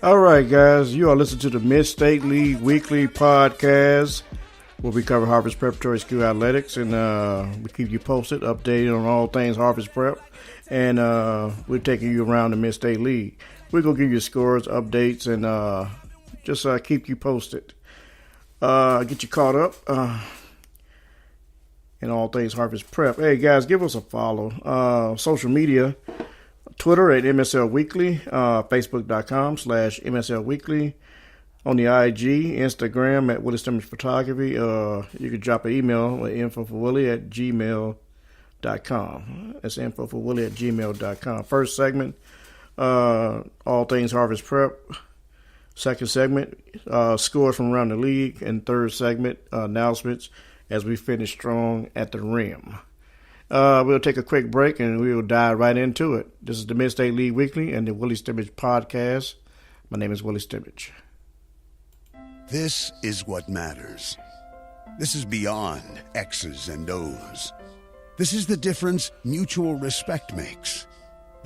All right, guys, you are listening to the Mid-State League Weekly Podcast, where we cover Harvest Preparatory School athletics, and we keep you posted, updated on all things Harvest Prep, and we're taking you around the Mid-State League. We're going to give you scores, updates, and just keep you posted. Get you caught up in all things Harvest Prep. Hey, guys, give us a follow. Social media, Twitter at MSL Weekly, Facebook.com/MSL Weekly. On the IG, Instagram at Willie Stimmage Photography. You can drop an email at infoforwillie@gmail.com. That's infoforwillie@gmail.com. First segment, all things Harvest Prep. Second segment, scores from around the league. And third segment, announcements as we finish strong at the rim. We'll take a quick break and we'll dive right into it. This is the Mid-State League Weekly and the Willie Stimmage Podcast. My name is Willie Stimmage. This is what matters. This is beyond X's and O's. This is the difference mutual respect makes.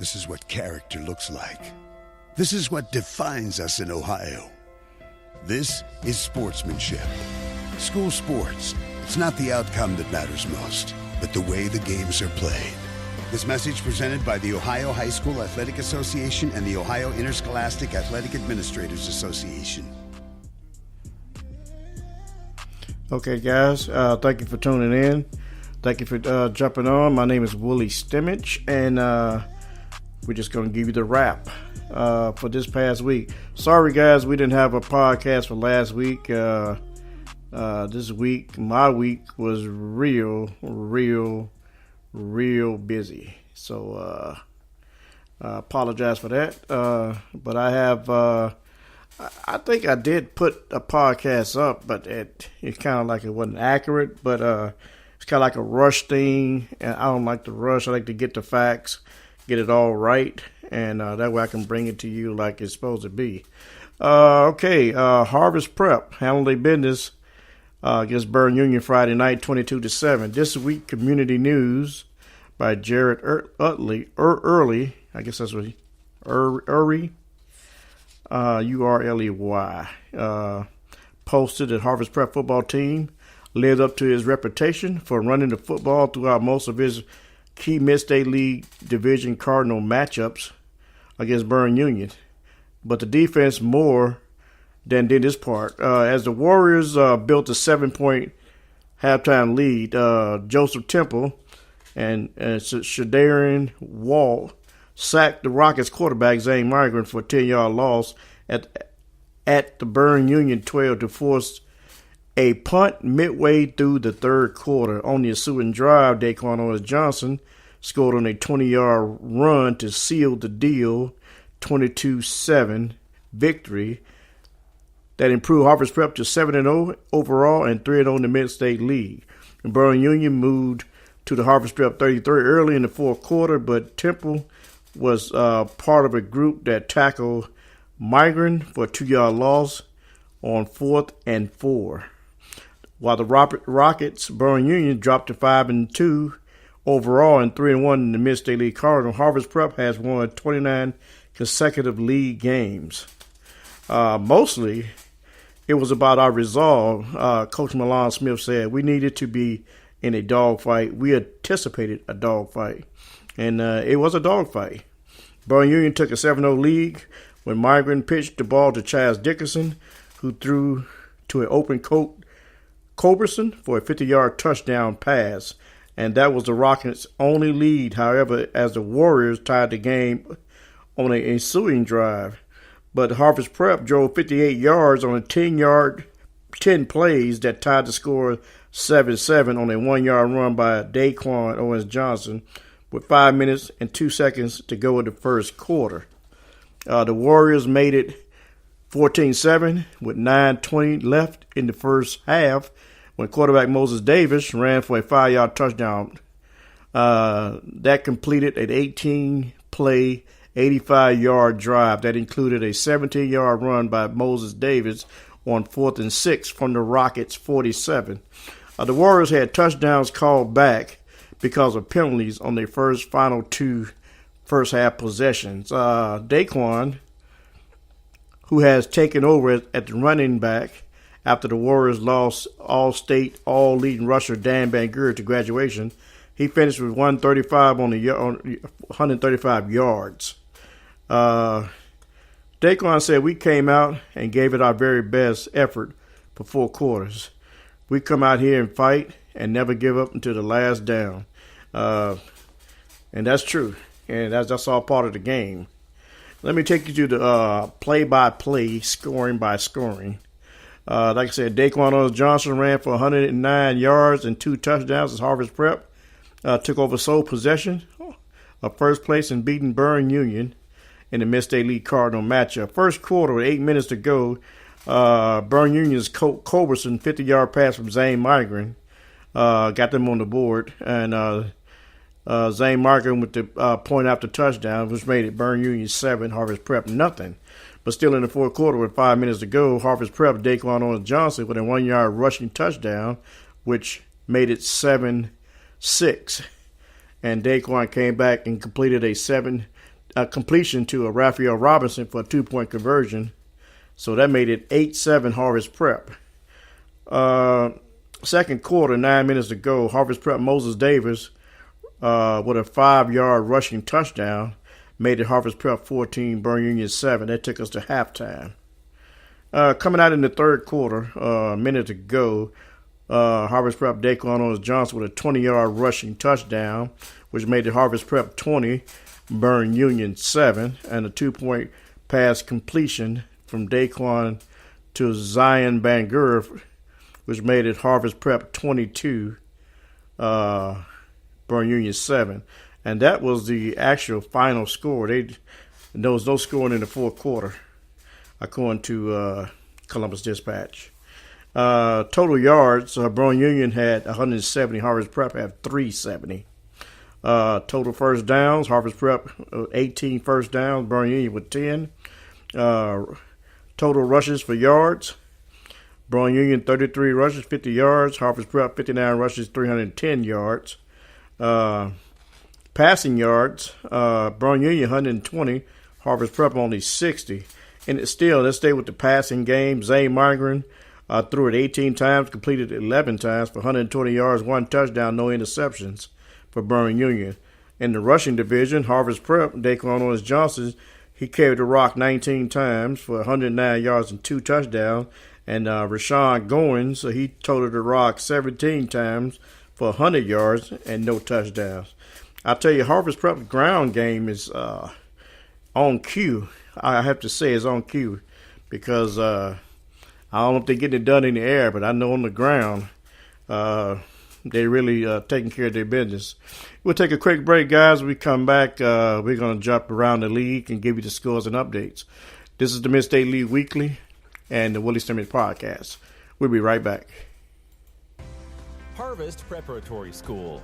This is what character looks like. This is what defines us in Ohio. This is sportsmanship. School sports. It's not the outcome that matters most, but the way the games are played. This message presented by the Ohio High School Athletic Association and the Ohio Interscholastic Athletic Administrators Association. Okay, guys, thank you for tuning in. Thank you for jumping on. My name is Willie Stimmage, and we're just going to give you the wrap for this past week. Sorry, guys, we didn't have a podcast for last week. This week, my week was real busy. So I apologize for that. But I have, I think I did put a podcast up, but it's kind of like it wasn't accurate. But it's kind of like a rush thing, and I don't like to rush. I like to get the facts, get it all right, and that way I can bring it to you like it's supposed to be. Harvest Prep handled their business against Berne Union Friday night, 22-7. This week, community news by Jared Early. I guess that's what Urley. Urley. Posted that Harvest Prep football team lived up to his reputation for running the football throughout most of his key Mid-State League Division Cardinal matchups against Berne Union. But the defense more than did his part. As the Warriors built a 7-point halftime lead, Joseph Temple and Shadarian Wall sacked the Rockets quarterback Zane Migran for a 10-yard loss at the Berne Union 12 to force a punt midway through the third quarter. On the ensuing drive, Daquan Owens-Johnson scored on a 20-yard run to seal the deal, 22-7 victory that improved Harvest Prep to 7-0 overall and 3-0 in the Mid-State League. And Berne Union moved to the Harvest Prep 33 early in the fourth quarter, but Temple was part of a group that tackled Migran for a 2-yard loss on 4th and 4. While the Rockets, Berne Union dropped to 5-2 overall and 3-1 in the Mid-State League Cardinal. Harvest Prep has won 29 consecutive league games. Mostly, it was about our resolve. Coach Milan Smith said we needed to be in a dogfight. We anticipated a dogfight, and it was a dogfight. Berne Union took a 7-0 lead when Migran pitched the ball to Chaz Dickerson, who threw to an open Culberson for a 50-yard touchdown pass, and that was the Rockets' only lead. However, as the Warriors tied the game on an ensuing drive, but Harvest Prep drove 58 yards on a 10 plays that tied the score 7-7 on a 1-yard run by Daquan Owens-Johnson with 5 minutes and 2 seconds to go in the first quarter. The Warriors made it 14-7 with 9:20 left in the first half when quarterback Moses Davis ran for a 5-yard touchdown. That completed an 18-play, 85-yard drive that included a 17-yard run by Moses Davis on 4th and 6 from the Rockets' 47. The Warriors had touchdowns called back because of penalties on their final two first half possessions. Daquan, who has taken over at the running back after the Warriors lost All-State, all-leading rusher Dan Van Geur to graduation. He finished with 135 yards. Daquan said, "We came out and gave it our very best effort for 4 quarters. We come out here and fight and never give up until the last down." And that's true. And that's all part of the game. Let me take you to the play-by-play, scoring by scoring. Like I said, Daquan Owens-Johnson ran for 109 yards and 2 touchdowns as Harvest Prep took over sole possession of first place in beating Berne Union in the Mid-State League Cardinal matchup. First quarter with 8 minutes to go, Berne Union's Culberson 50-yard pass from Zane Migren got them on the board, and Zane Migren with the point after touchdown, which made it Berne Union 7, Harvest Prep nothing. But still in the fourth quarter with 5 minutes to go, Harvest Prep Daquan Owens-Johnson with a 1-yard rushing touchdown, which made it 7-6. And Daquan came back and completed a completion to a Raphael Robinson for a 2-point conversion. So that made it 8-7 Harvest Prep. Second quarter, 9 minutes to go, Harvest Prep Moses Davis with a 5-yard rushing touchdown made it Harvest Prep 14, Berne Union 7. That took us to halftime. Coming out in the third quarter, a minute to go, Harvest Prep Daquan Owens-Johnson with a 20-yard rushing touchdown, which made it Harvest Prep 20, Berne Union 7, and a 2-point pass completion from Daquan to Zion Van Geur, which made it Harvest Prep 22, Berne Union 7. And that was the actual final score. There was no scoring in the fourth quarter, according to Columbus Dispatch. Total yards, Berne Union had 170. Harvest Prep had 370. Total first downs, Harvest Prep 18 first downs, Berne Union with 10. Total rushes for yards, Berne Union 33 rushes, 50 yards. Harvest Prep 59 rushes, 310 yards. Passing yards, Berne Union 120, Harvest Prep only 60. And let's stay with the passing game. Zane Migren threw it 18 times, completed 11 times for 120 yards, 1 touchdown, no interceptions for Berne Union. In the rushing division, Harvest Prep, Daquan Owens-Johnson, he carried the rock 19 times for 109 yards and 2 touchdowns. And Rashawn Goins, he toted the rock 17 times for 100 yards and no touchdowns. I tell you, Harvest Prep's ground game is on cue. I have to say it's on cue because I don't know if they're getting it done in the air, but I know on the ground they're really taking care of their business. We'll take a quick break, guys. When we come back, we're going to jump around the league and give you the scores and updates. This is the Mid-State League Weekly and the Willie Stimmich Podcast. We'll be right back. Harvest Preparatory School,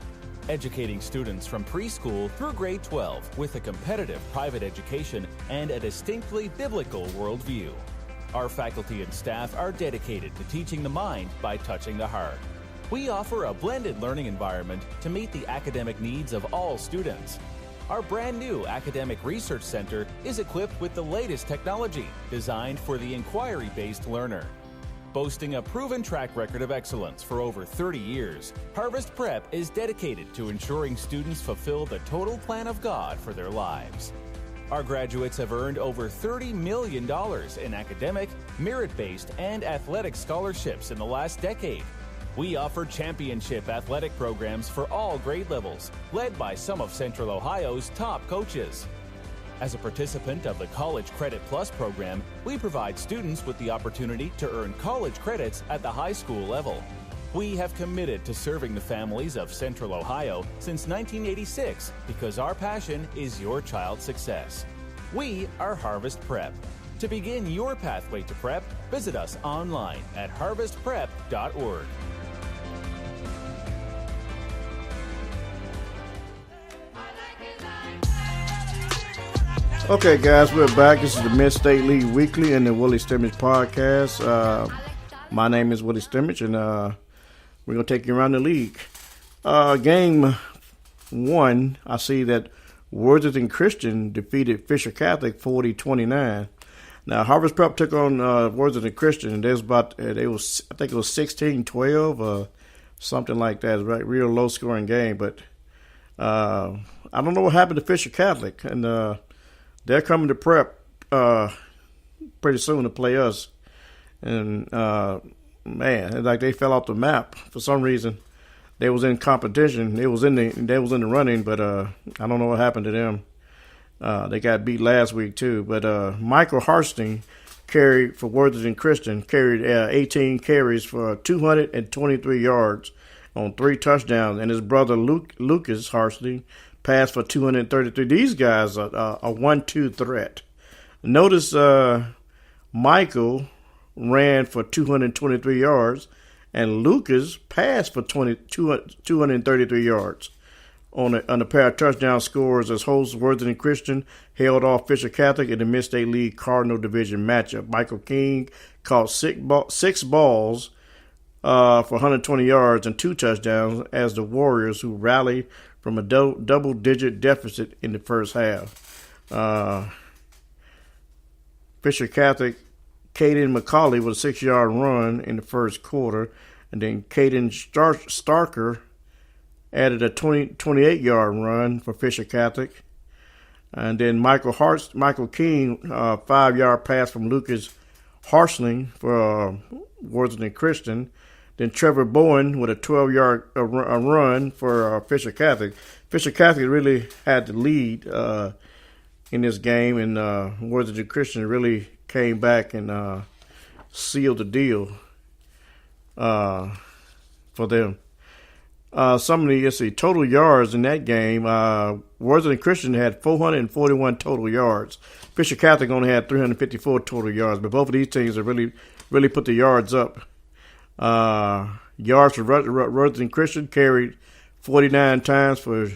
educating students from preschool through grade 12 with a competitive private education and a distinctly biblical worldview. Our faculty and staff are dedicated to teaching the mind by touching the heart. We offer a blended learning environment to meet the academic needs of all students. Our brand new Academic Research Center is equipped with the latest technology designed for the inquiry-based learner. Boasting a proven track record of excellence for over 30 years, Harvest Prep is dedicated to ensuring students fulfill the total plan of God for their lives. Our graduates have earned over $30 million in academic, merit-based, and athletic scholarships in the last decade. We offer championship athletic programs for all grade levels, led by some of Central Ohio's top coaches. As a participant of the College Credit Plus program, we provide students with the opportunity to earn college credits at the high school level. We have committed to serving the families of Central Ohio since 1986 because our passion is your child's success. We are Harvest Prep. To begin your pathway to prep, visit us online at harvestprep.org. Okay, guys, we're back. This is the Mid-State League Weekly and the Willie Stimmich Podcast. My name is Willie Stimmich, and we're going to take you around the league. Game 1, I see that Worthington Christian defeated Fisher Catholic 40-29. Now Harvest Prep took on Worthington Christian, and I think it was 16-12, something like that. It was a real low scoring game, but I don't know what happened to Fisher Catholic, and they're coming to Prep pretty soon to play us, and man, it's like they fell off the map for some reason. They was in competition. They was in the running, but I don't know what happened to them. They got beat last week too. But Michael Harstein carried for Worthington Christian, carried 18 carries for 223 yards on 3 touchdowns, and his brother Lucas Harstein passed for 233. These guys are a 1-2 threat. Notice Michael ran for 223 yards, and Lucas passed for 233 yards on a pair of touchdown scores as hosts Worthington Christian held off Fisher Catholic in the Mid-State League Cardinal Division matchup. Michael King caught 6 balls for 120 yards and 2 touchdowns as the Warriors, who rallied from a double-digit deficit in the first half. Fisher Catholic, Caden McCauley with a 6-yard run in the first quarter, and then Caden Starker added a 28-yard run for Fisher Catholic. And then Michael King, 5-yard pass from Lucas Harsling for Worthington Christian. Then Trevor Bowen with a 12-yard run for Fisher Catholic. Fisher Catholic really had the lead in this game, and Worthington Christian really came back and sealed the deal for them. Some of the total yards in that game, Worthington Christian had 441 total yards. Fisher Catholic only had 354 total yards, but both of these teams have really put the yards up. Yards for Worthington Christian carried 49 times for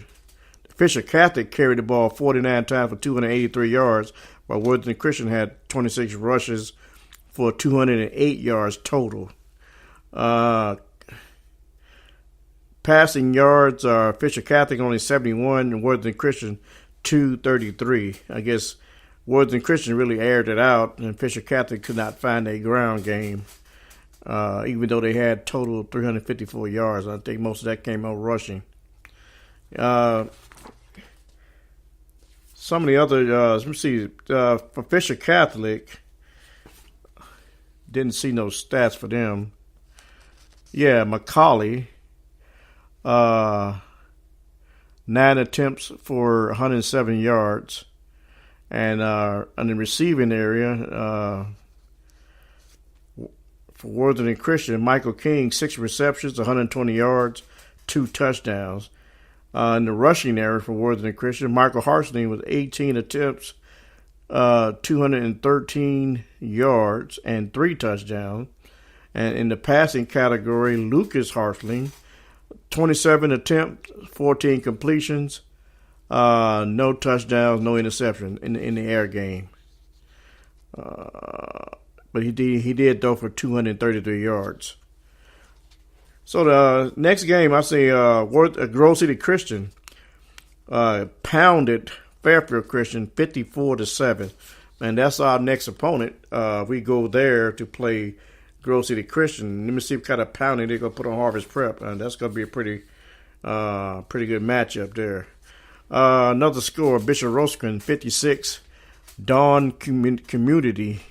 Fisher Catholic carried the ball 49 times for 283 yards, while Worthington Christian had 26 rushes for 208 yards total. Passing yards are Fisher Catholic only 71 and Worthington Christian 233. I guess Worthington Christian really aired it out, and Fisher Catholic could not find a ground game, even though they had total 354 yards. I think most of that came out rushing. Some of the other, let me see, for Fisher Catholic, didn't see no stats for them. Yeah, McCauley, 9 attempts for 107 yards. And in the receiving area, for Worthington Christian, Michael King, 6 receptions, 120 yards, 2 touchdowns. In the rushing area for Worthington Christian, Michael Harstein with 18 attempts, 213 yards, and 3 touchdowns. And in the passing category, Lucas Harsling, 27 attempts, 14 completions, no touchdowns, no interception in the air game. But he did throw for 233 yards. So the next game, I say Grove City Christian pounded Fairfield Christian 54-7, and that's our next opponent. We go there to play Grove City Christian. Let me see what kind of pounding they're gonna put on Harvest Prep, and that's gonna be a pretty good matchup there. Another score: Bishop Rosecrans 56, Dawn Community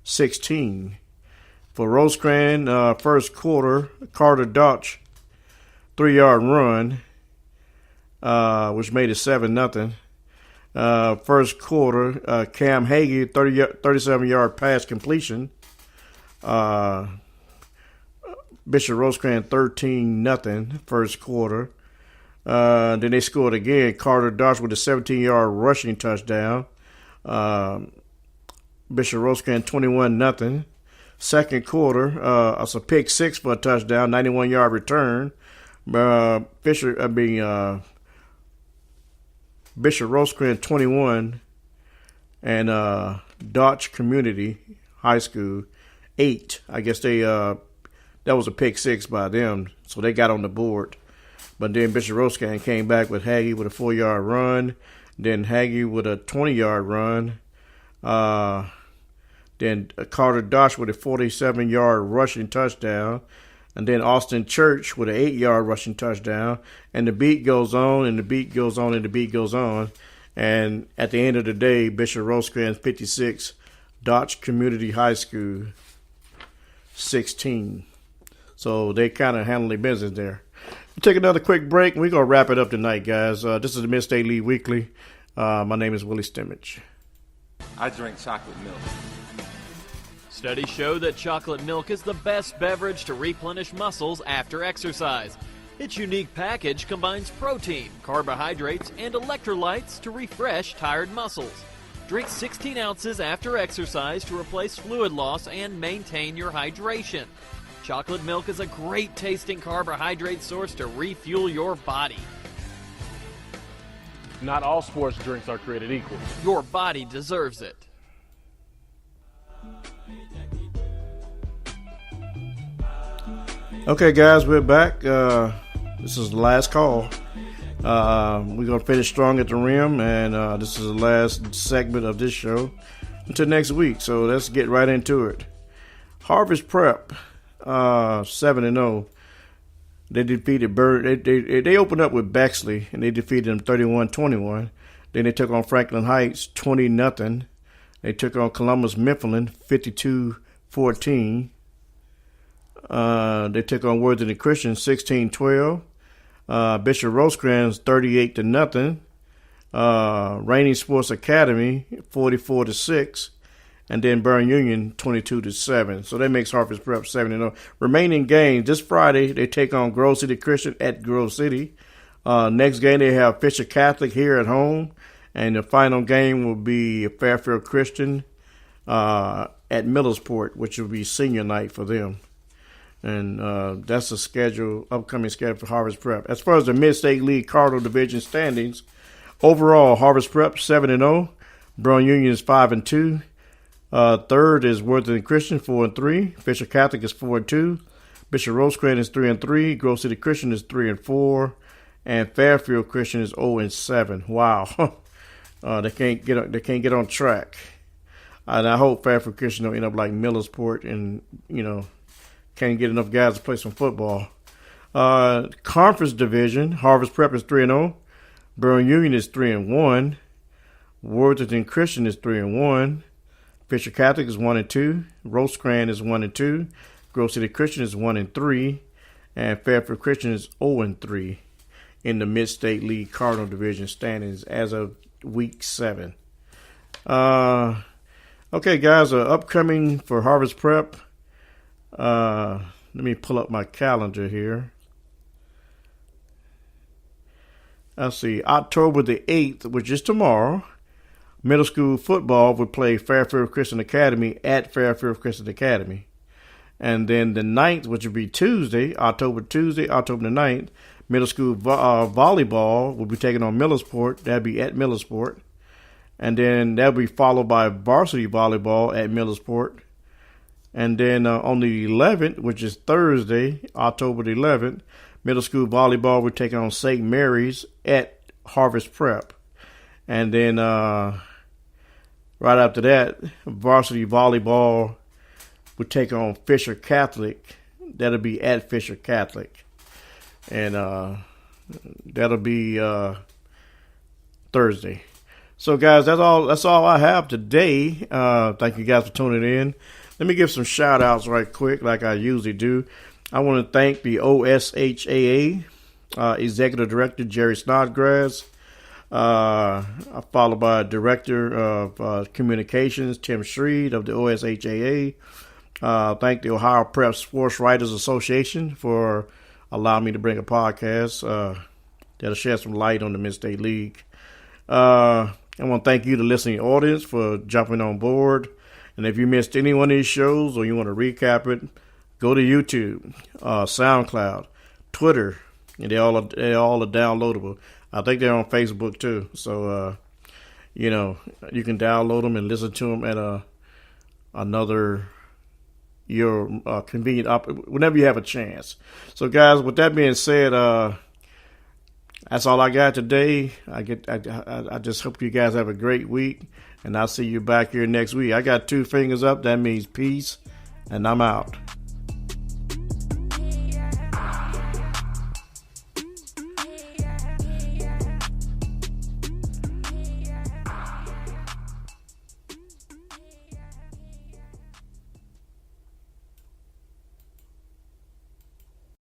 16. For Rosecrans, first quarter, Carter Dutch, 3-yard run, which made it 7-0. First quarter, Cam Hagee, 37-yard pass completion. Bishop Rosecrans 13-0 first quarter. Then they scored again. Carter Dodge with a 17-yard rushing touchdown. Bishop Rosecrans 21-0. Second quarter, it's a pick 6 for a touchdown, 91-yard return. Bishop Rosecrans 21 and Dodge Community High School 8. I guess that was a pick 6 by them, so they got on the board. But then Bishop Rosecrans came back with Hagee with a 4-yard run, then Hagee with a 20-yard run. Then Carter Dosh with a 47-yard rushing touchdown. And then Austin Church with an 8-yard rushing touchdown. And the beat goes on, and the beat goes on, and the beat goes on. And at the end of the day, Bishop Rosecrans 56, Dodge Community High School 16. So they kind of handle their business there. We'll take another quick break, and we're going to wrap it up tonight, guys. This is the Mid-State League Weekly. My name is Willie Stimmage. I drink chocolate milk. Studies show that chocolate milk is the best beverage to replenish muscles after exercise. Its unique package combines protein, carbohydrates, and electrolytes to refresh tired muscles. Drink 16 ounces after exercise to replace fluid loss and maintain your hydration. Chocolate milk is a great tasting carbohydrate source to refuel your body. Not all sports drinks are created equal. Your body deserves it. Okay, guys, we're back. This is the last call. We're going to finish strong at the rim, and this is the last segment of this show until next week. So let's get right into it. Harvest Prep, 7-0. They defeated Berne. They opened up with Bexley, and they defeated them 31-21. Then they took on Franklin Heights 20-0. They took on Columbus Mifflin 52-14. They took on Worthington Christian 16-12. Bishop Rosecrans 38-0. Rainy Sports Academy 44-6. And then Berne Union 22-7. So that makes Harvest Prep 7-0. Remaining games this Friday, they take on Grove City Christian at Grove City. Next game they have Fisher Catholic here at home, and the final game will be Fairfield Christian at Millersport, which will be senior night for them. And that's the upcoming schedule for Harvest Prep. As far as the Mid-State League Cardinal Division standings, overall Harvest Prep 7-0, Berne Union is 5-2. Third is Worthington Christian 4-3. Fisher Catholic is 4-2. Bishop Rosecrans is 3-3. Grove City Christian is 3-4, and Fairfield Christian is 0-7. Wow, they can't get on track. And I hope Fairfield Christian don't end up like Millersport and can't get enough guys to play some football. Conference division, Harvest Prep is 3-0. Berne Union is 3-1. Worthington Christian is 3-1. Fisher Catholic is 1-2. Rosecrans is 1-2. Grove City Christian is 1-3. And Fairfield Christian is 0-3 in the Mid-State League Cardinal Division standings as of week 7. Okay, guys, upcoming for Harvest Prep. Let me pull up my calendar here. Let's see. October the 8th, which is tomorrow, middle school football will play Fairfield Christian Academy at Fairfield Christian Academy. And then the 9th, which will be October the 9th, middle school volleyball will be taking on Millersport. That'll be at Millersport. And then that'll be followed by varsity volleyball at Millersport. And then on the 11th, which is Thursday, October the 11th, middle school volleyball will take on St. Mary's at Harvest Prep. And then right after that, varsity volleyball will take on Fisher Catholic. That'll be at Fisher Catholic. And that'll be Thursday. So, guys, that's all I have today. Thank you guys for tuning in. Let me give some shout-outs right quick like I usually do. I want to thank the OSHAA Executive Director, Jerry Snodgrass, followed by Director of Communications, Tim Shreve of the OSHAA. Thank the Ohio Prep Sports Writers Association for allowing me to bring a podcast that'll shed some light on the Mid-State League. I want to thank you, the listening audience, for jumping on board. And if you missed any one of these shows or you want to recap it, go to YouTube, SoundCloud, Twitter, and they all are downloadable. I think they're on Facebook too. So, you can download them and listen to them at your convenient whenever you have a chance. So, guys, with that being said, That's all I got today. I just hope you guys have a great week, and I'll see you back here next week. I got 2 fingers up. That means peace, and I'm out.